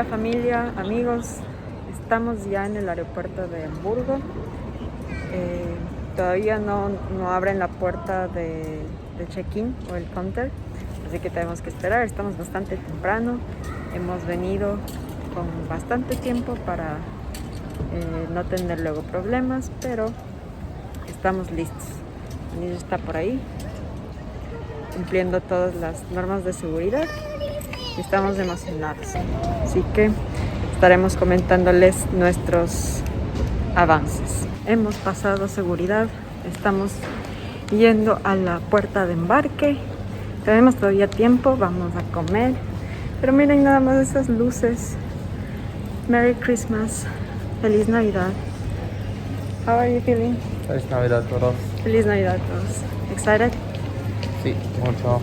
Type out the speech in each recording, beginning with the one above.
Hola familia, amigos, estamos ya en el aeropuerto de Hamburgo. Todavía no abren la puerta de check-in o el counter, así que tenemos que esperar. Estamos bastante temprano, hemos venido con bastante tiempo para no tener luego problemas, pero estamos listos. Anillo está por ahí, cumpliendo todas las normas de seguridad. Estamos emocionados, así que estaremos comentándoles nuestros avances. Hemos pasado seguridad, estamos yendo a la puerta de embarque. Tenemos todavía tiempo, vamos a comer. Pero miren nada más esas luces. Merry Christmas, Feliz Navidad. How are you feeling? Feliz Navidad a todos. Feliz Navidad a todos. Excited? Sí, mucho.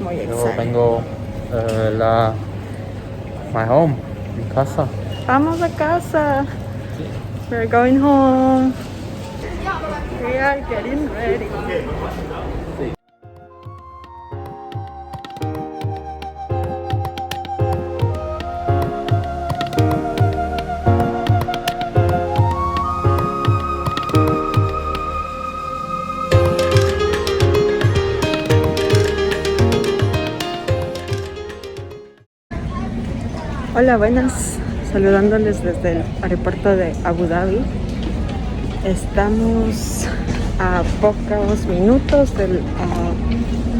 Muy Yo excited. vengo my home, mi casa. Vamos a casa. We're going home. We are getting ready. Hola, buenas. Saludándoles desde el aeropuerto de Abu Dhabi. Estamos a pocos minutos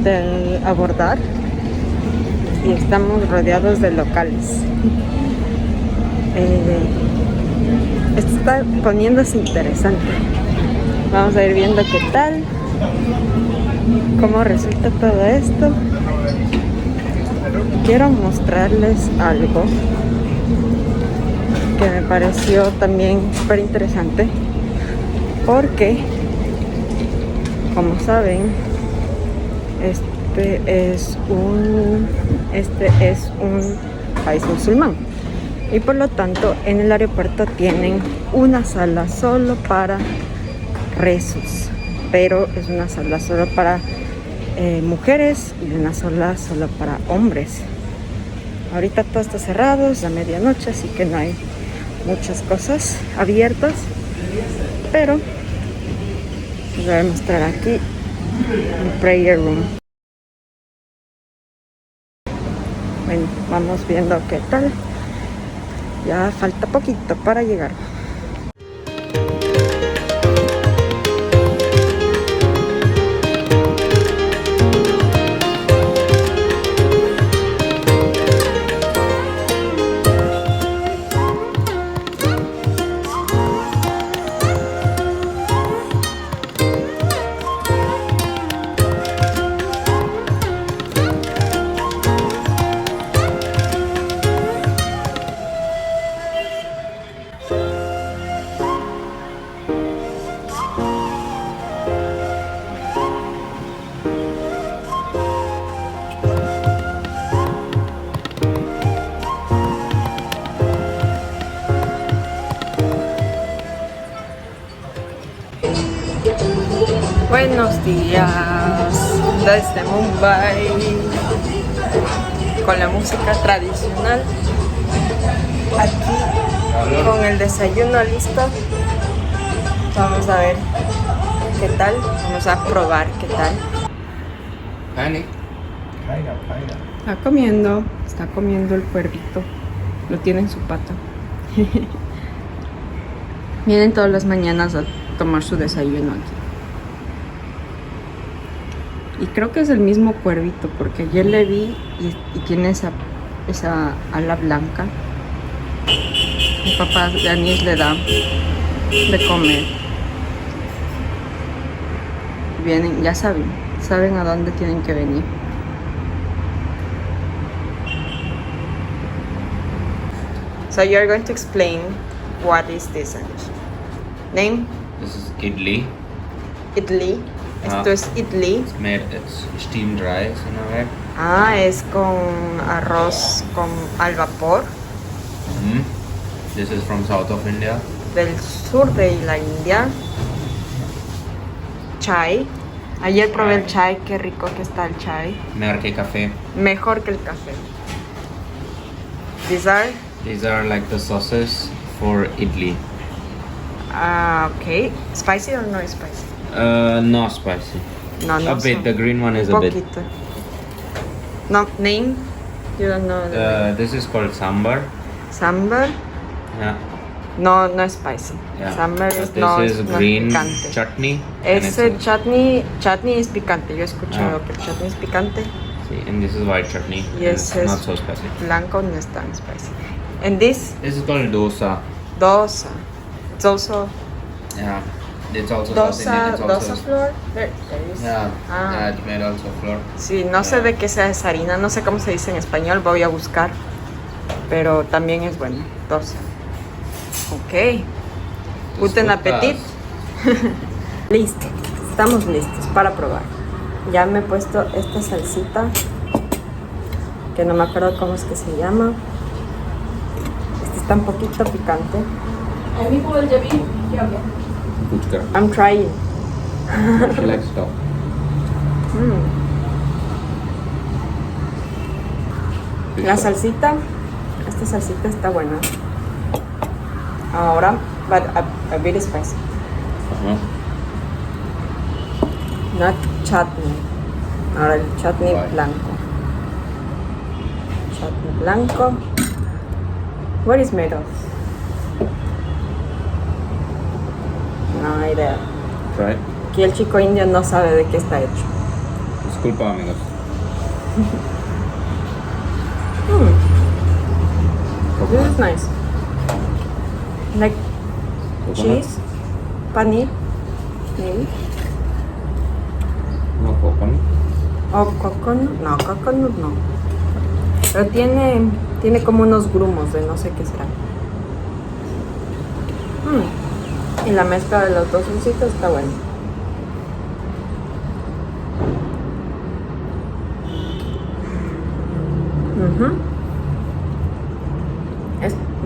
de abordar y estamos rodeados de locales. Esto está poniéndose interesante. Vamos a ir viendo qué tal, cómo resulta todo esto. Quiero mostrarles algo que me pareció también súper interesante, porque como saben, este es un país musulmán y por lo tanto en el aeropuerto tienen una sala solo para rezos, pero es una sala solo para mujeres y una sala solo para hombres. Ahorita todo está cerrado, es la medianoche, así que no hay muchas cosas abiertas, pero les voy a mostrar aquí el prayer room. Bueno, vamos viendo qué tal. Ya falta poquito para llegar. Buenos días desde Mumbai con la música tradicional, aquí con el desayuno listo. Vamos a ver qué tal, vamos a probar qué tal. Está comiendo el cuervito, lo tiene en su pata. Vienen todas las mañanas a tomar su desayuno aquí. Y creo que es el mismo cuervito, porque ayer le vi y tiene esa ala blanca. Mi papá Daniel le da de comer. Vienen, ya saben a dónde tienen que venir. So you're going to explain what is this dish. Name? This is idli. Idli. Esto es idli. It's steamed rice in a way. Es con arroz con al vapor. This is from south of India. Del sur de la India. Chai. Ayer probé el chai, qué rico que está el chai. Mejor que café. Mejor que el café. These are These are like the sauces for idli. Okay. Spicy or no spicy? No spicy. No, no. A bit. so- The green one is a bit. Poquito. No, name? You don't know the name. This is called sambar. Sambar? Yeah. No, no spicy. Yeah. Sambar So is this is no green picante. chutney. and it's Ese a- chutney es picante. Yo he escuchado Ah. que el chutney es picante. See, and this is white chutney. and Yes, it's yes. not so spicy. Blanco no es tan spicy. And this This is called dosa. dosa. It's also Yeah. It's also South Indian. It's dosa also flour. There is. yeah. Ah. Yeah, it's made also flour. Sí, no sé de qué sea esa harina, no sé cómo se dice en español, voy a buscar. Pero también es bueno, dosa. Ok. Guten Appetit. Listo, estamos listos para probar. Ya me he puesto esta salsita, que no me acuerdo cómo es que se llama. Este está un poquito picante. Puchka. I'm trying. She likes stuff. La salsita, esta salsita está buena. Ahora, but a bit spicy. Uh-huh. Not chutney. Ahora el chutney Why? blanco. Chutney blanco. What is made of? No idea. Try. Aquí el chico indio no sabe de qué está hecho. Disculpa, amigos. This is nice. Like Coconut? cheese, paneer, maybe. No coconut. O coconut. No, coconut no. Pero tiene como unos grumos de no sé qué será. Y la mezcla de los dos dulcitos está buena.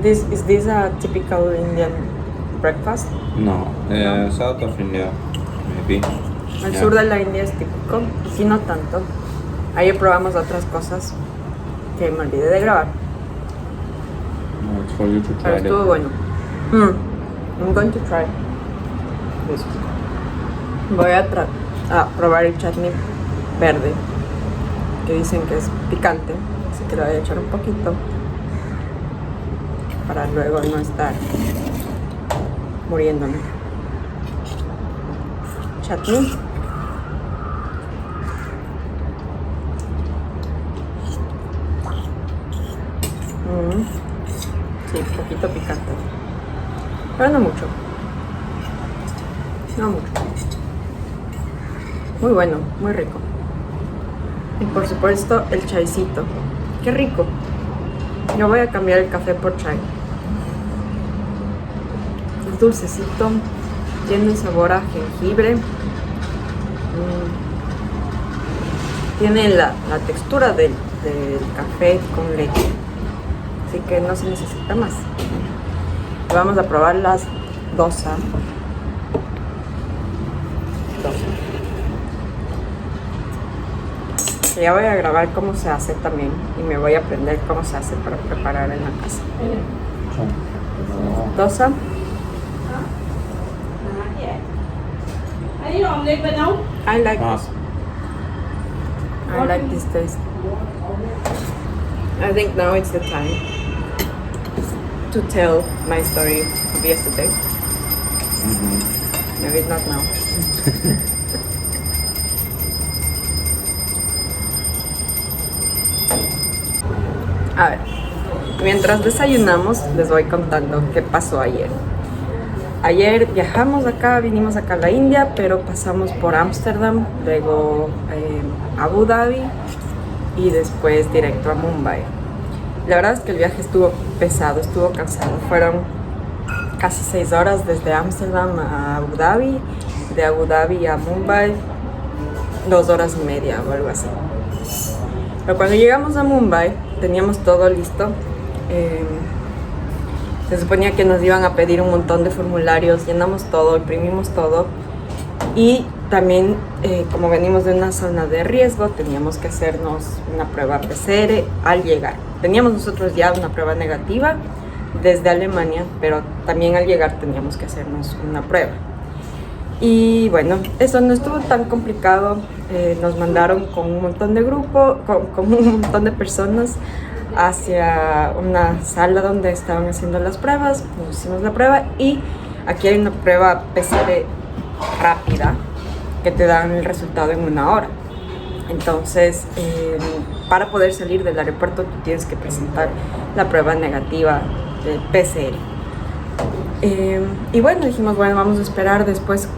Is this a typical Indian breakfast? No. South of India, maybe. El Yeah. sur de la India es típico, aquí no tanto. Ayer probamos otras cosas que me olvidé de grabar, No, it's for you to pero try estuvo it. bueno. I'm going to try this. Voy a probar el chutney verde, que dicen que es picante, así que le voy a echar un poquito para luego no estar muriéndome. Chutney. Sí, un poquito picante. Pero no mucho. No mucho. Muy bueno, muy rico. Y por supuesto el chaicito. Qué rico. Yo voy a cambiar el café por chai. Es dulcecito, tiene un sabor a jengibre. Tiene la textura del café con leche. Así que no se necesita más. Vamos a probar las dosa. Ya voy a grabar cómo se hace también y me voy a aprender cómo se hace para preparar en la casa. Dosa. I like this. I like this taste. I think now it's the time to tell my story of yesterday. Maybe not now. A ver, mientras desayunamos les voy contando qué pasó ayer. Ayer viajamos acá, vinimos acá a la India, pero pasamos por Ámsterdam, luego Abu Dhabi y después directo a Mumbai. La verdad es que el viaje estuvo pesado, estuvo cansado. Fueron casi 6 horas desde Ámsterdam a Abu Dhabi, de Abu Dhabi a Mumbai 2 horas y media o algo así. Pero cuando llegamos a Mumbai teníamos todo listo. Se suponía que nos iban a pedir un montón de formularios, llenamos todo, imprimimos todo y también, como venimos de una zona de riesgo, teníamos que hacernos una prueba PCR al llegar. Teníamos nosotros ya una prueba negativa desde Alemania, pero también al llegar teníamos que hacernos una prueba. Y bueno, eso no estuvo tan complicado. Nos mandaron con un montón de grupo, con un montón de personas hacia una sala donde estaban haciendo las pruebas. Nos hicimos la prueba y aquí hay una prueba PCR rápida que te dan el resultado en 1 hora. Entonces, para poder salir del aeropuerto tú tienes que presentar la prueba negativa de PCR. Y bueno, dijimos, bueno, vamos a esperar después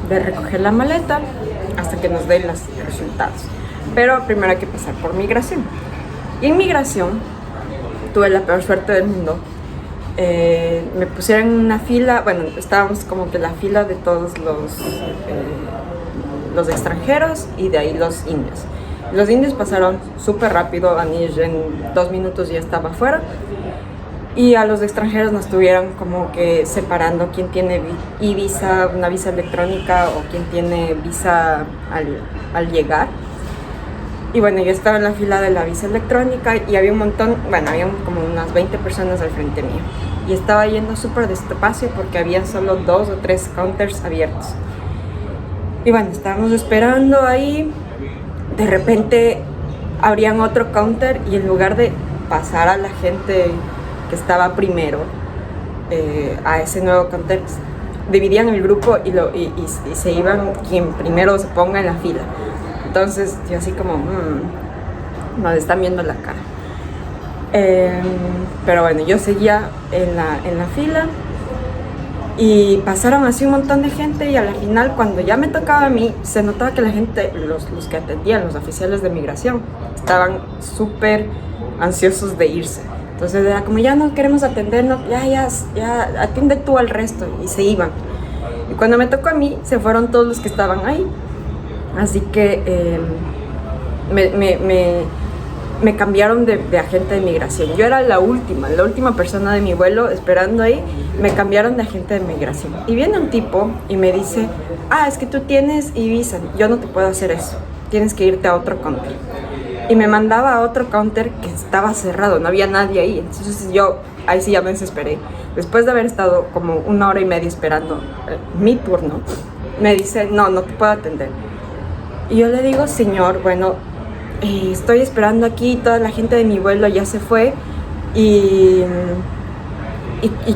de recoger la maleta hasta que nos den los resultados. Pero primero hay que pasar por migración. Y en migración tuve la peor suerte del mundo. Me pusieron en una fila, bueno, estábamos como que la fila de todos los extranjeros y de ahí los indios. Los indios pasaron súper rápido, Anish en 2 minutos ya estaba afuera. Y a los extranjeros nos estuvieron como que separando quién tiene visa, una visa electrónica o quién tiene visa al llegar. Y bueno, yo estaba en la fila de la visa electrónica y había un montón, bueno, había como unas 20 personas al frente mío. Y estaba yendo súper despacio porque había solo 2 o 3 counters abiertos. Y bueno, estábamos esperando ahí. De repente abrían otro counter y en lugar de pasar a la gente que estaba primero a ese nuevo counter, dividían el grupo y se iban quien primero se ponga en la fila. Entonces yo así como, nos están viendo la cara. Pero bueno, yo seguía en la fila y pasaron así un montón de gente y a la final cuando ya me tocaba a mí, se notaba que la gente, los que atendían, los oficiales de migración, estaban súper ansiosos de irse. Entonces era como, ya no queremos atendernos, ya, atiende tú al resto, y se iban. Y cuando me tocó a mí, se fueron todos los que estaban ahí. Así que me cambiaron de agente de migración. Yo era la última persona de mi vuelo esperando ahí, me cambiaron de agente de migración. Y viene un tipo y me dice, es que tú tienes visa, yo no te puedo hacer eso, tienes que irte a otro counter. Y me mandaba a otro counter que estaba cerrado, no había nadie ahí. Entonces yo ahí sí ya me desesperé. Después de haber estado como 1 hora y media esperando mi turno, me dice, no te puedo atender. Y yo le digo, señor, bueno, estoy esperando aquí, toda la gente de mi vuelo ya se fue y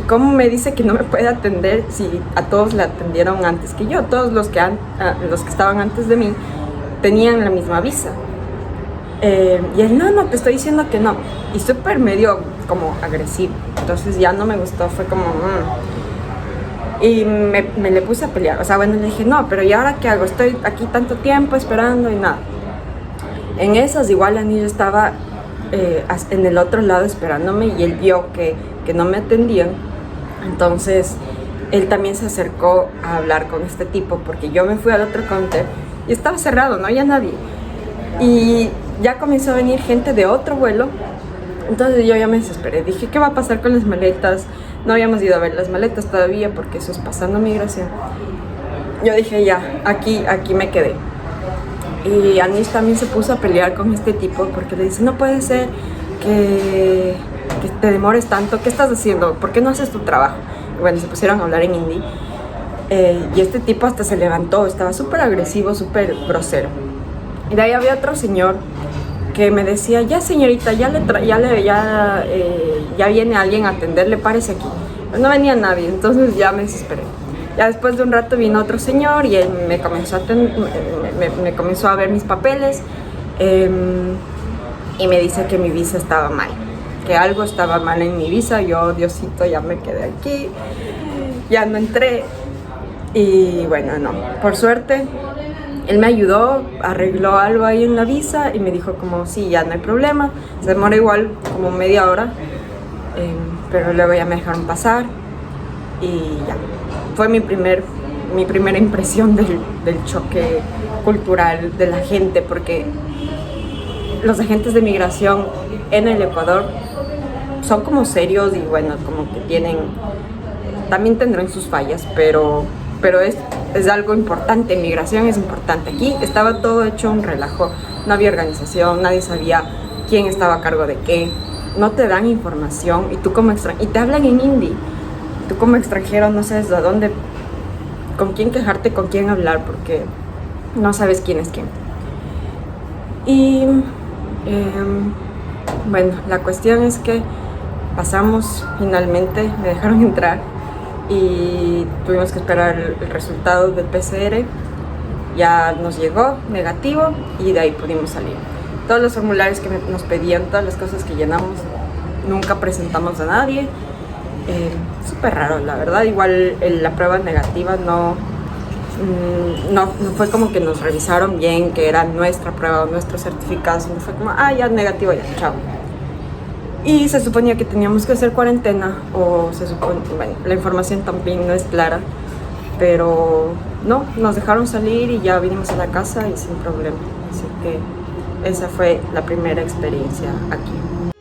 cómo me dice que no me puede atender si a todos le atendieron antes que yo. Todos los que estaban antes de mí tenían la misma visa. Y él, no, te estoy diciendo que no. Y súper medio como agresivo. Entonces ya no me gustó, fue como... Y me le puse a pelear. O sea, bueno, le dije, no, pero ¿y ahora qué hago? Estoy aquí tanto tiempo esperando y nada. En esas igual Anillo estaba en el otro lado esperándome y él vio que no me atendían. Entonces él también se acercó a hablar con este tipo porque yo me fui al otro counter y estaba cerrado, no había nadie. Y ya comenzó a venir gente de otro vuelo. Entonces yo ya me desesperé. Dije, ¿qué va a pasar con las maletas? No habíamos ido a ver las maletas todavía porque eso es pasando migración. Yo dije, ya, aquí me quedé. Y Anish también se puso a pelear con este tipo porque le dice, no puede ser que te demores tanto. ¿Qué estás haciendo? ¿Por qué no haces tu trabajo? Y bueno, se pusieron a hablar en hindi. Y este tipo hasta se levantó. Estaba súper agresivo, súper grosero. Y de ahí había otro señor que me decía, ya señorita, ya viene alguien a atenderle, párese aquí. Pero no venía nadie, entonces ya me desesperé. Ya después de un rato vino otro señor y él me comenzó a ver mis papeles y me dice que mi visa estaba mal, que algo estaba mal en mi visa. Yo, Diosito, ya me quedé aquí, ya no entré. Y bueno, no, por suerte él me ayudó, arregló algo ahí en la visa y me dijo como, sí, ya no hay problema. Se demora igual como media hora, pero luego ya me dejaron pasar y ya. Fue mi primera impresión del choque cultural de la gente, porque los agentes de migración en el Ecuador son como serios y bueno, como que también tendrán sus fallas, pero es algo importante, migración es importante. Aquí estaba todo hecho un relajo, no había organización, nadie sabía quién estaba a cargo de qué, no te dan información y tú como extranjero, y te hablan en hindi, tú como extranjero no sabes a dónde, con quién quejarte, con quién hablar, porque no sabes quién es quién. Y bueno, la cuestión es que pasamos finalmente, me dejaron entrar y tuvimos que esperar el resultado del PCR. Ya nos llegó negativo y de ahí pudimos salir. Todos los formularios que nos pedían, todas las cosas que llenamos, nunca presentamos a nadie. Súper raro, la verdad. Igual la prueba negativa no fue como que nos revisaron bien, que era nuestra prueba o nuestro certificado, sino fue como, ya negativo, ya, chao. Y se suponía que teníamos que hacer cuarentena, o se supone, bueno, la información también no es clara, pero no, nos dejaron salir y ya vinimos a la casa y sin problema. Así que esa fue la primera experiencia aquí.